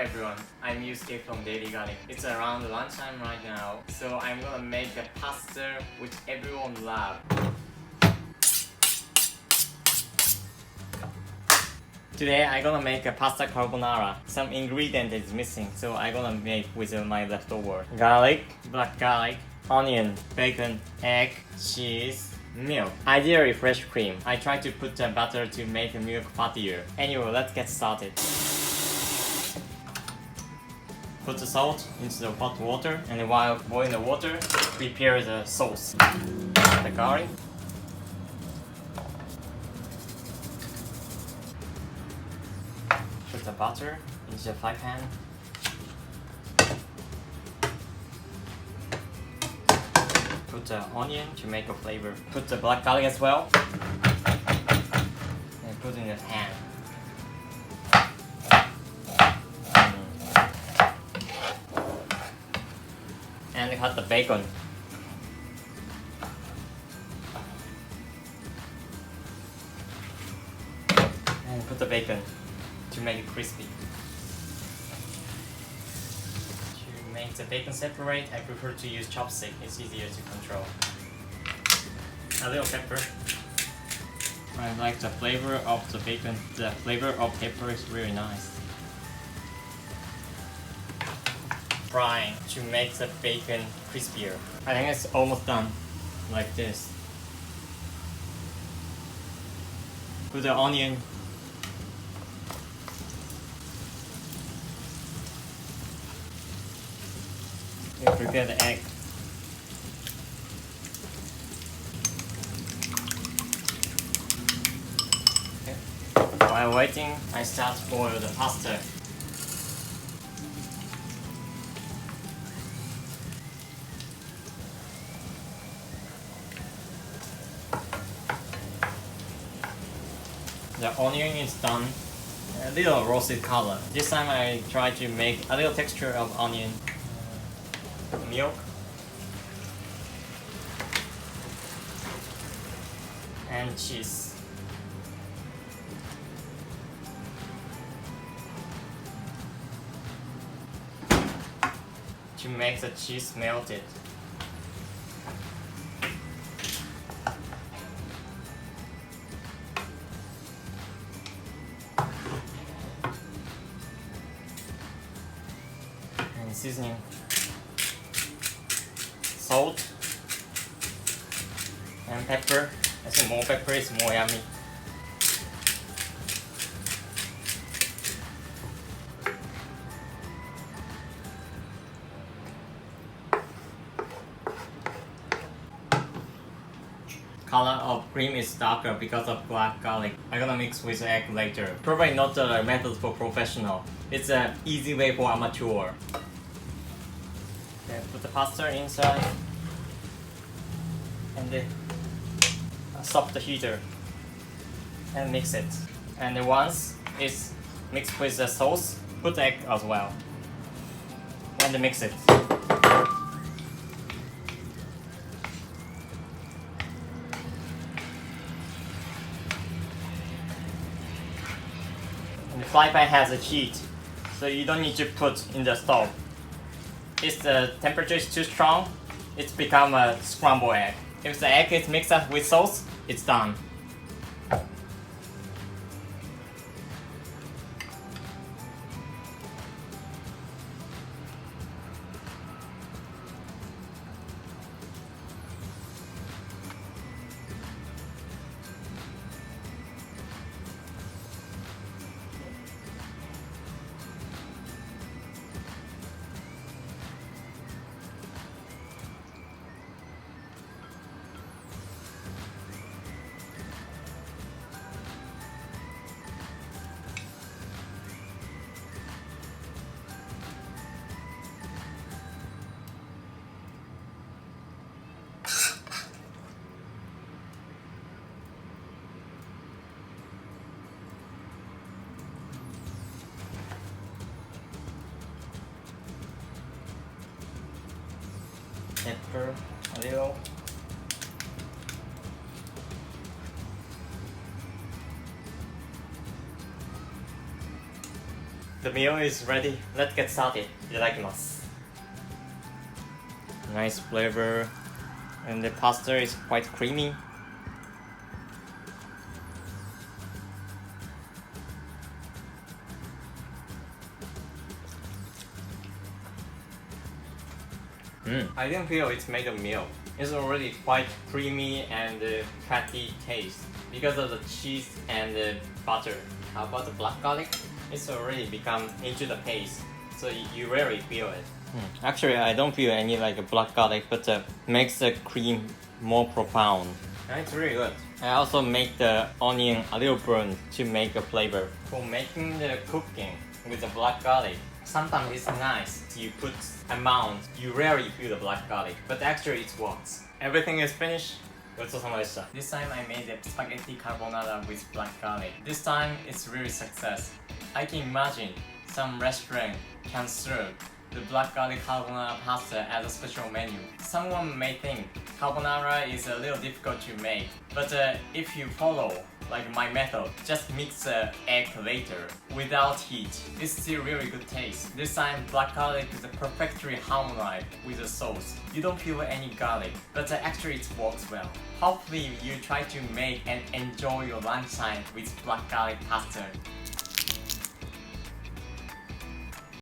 everyone, I'm Yusuke from Daily Garlic. It's around lunchtime right now, so I'm gonna make a pasta which everyone loves. Today I'm gonna make a pasta carbonara. Some ingredient is missing, so I'm gonna make with my leftover. Garlic, black garlic, onion, bacon, egg, cheese, milk. Ideally fresh cream. I try to put the butter to make the milk fattier. Anyway, let's get started. Put the salt into the hot water, and while boiling the water, prepare the sauce. The garlic. Put the butter into the fry pan. Put the onion to make a flavor. Put the black garlic as well. And put in the pan. And cut the bacon. And put the bacon to make it crispy. To make the bacon separate, I prefer to use chopstick. It's easier to control. A little pepper. I like the flavor of the bacon. The flavor of pepper is really nice. Frying to make the bacon crispier. I think it's almost done, like this. Put the onion. You prepare the egg. Okay. While waiting, I start to boil the pasta. The onion is done, a little roasted color. This time I try to make a little texture of onion. Milk. And cheese. To make the cheese melted. Seasoning, salt, and pepper. I think more pepper is more yummy. Color of cream is darker because of black garlic. I'm gonna mix with egg later. Probably not the method for professional. It's an easy way for amateur. Okay, put the pasta inside and then stop the heater and mix it. And then once it's mixed with the sauce, put the egg as well and then mix it. And the fry pan has a heat, so you don't need to put in the stove. If the temperature is too strong, it's become a scrambled egg. If the egg is mixed up with sauce, it's done. Pepper a little. The meal is ready. Let's get started. いただきます。Nice flavor, and the pasta is quite creamy. I didn't feel it's made of meal. It's already quite creamy and fatty taste because of the cheese and the butter. How about the black garlic? It's already become into the paste, so you rarely feel it. Actually, I don't feel any like black garlic, but makes the cream more profound. And it's really good. I also make the onion a little burned to make a flavor. For making the cooking with the black garlic, sometimes it's nice you put amount, you rarely feel the black garlic, but actually it works. Everything is finished. ごちそうさまでした。This time I made the spaghetti carbonara with black garlic. This time it's really success. I can imagine some restaurant can serve the black garlic carbonara pasta as a special menu. Someone may think carbonara is a little difficult to make, but if you follow like my method, just mix the egg later without heat. It's still really good taste. This time black garlic is perfectly harmonized with the sauce. You don't feel any garlic, but actually it works well. Hopefully you try to make and enjoy your lunchtime with black garlic pasta.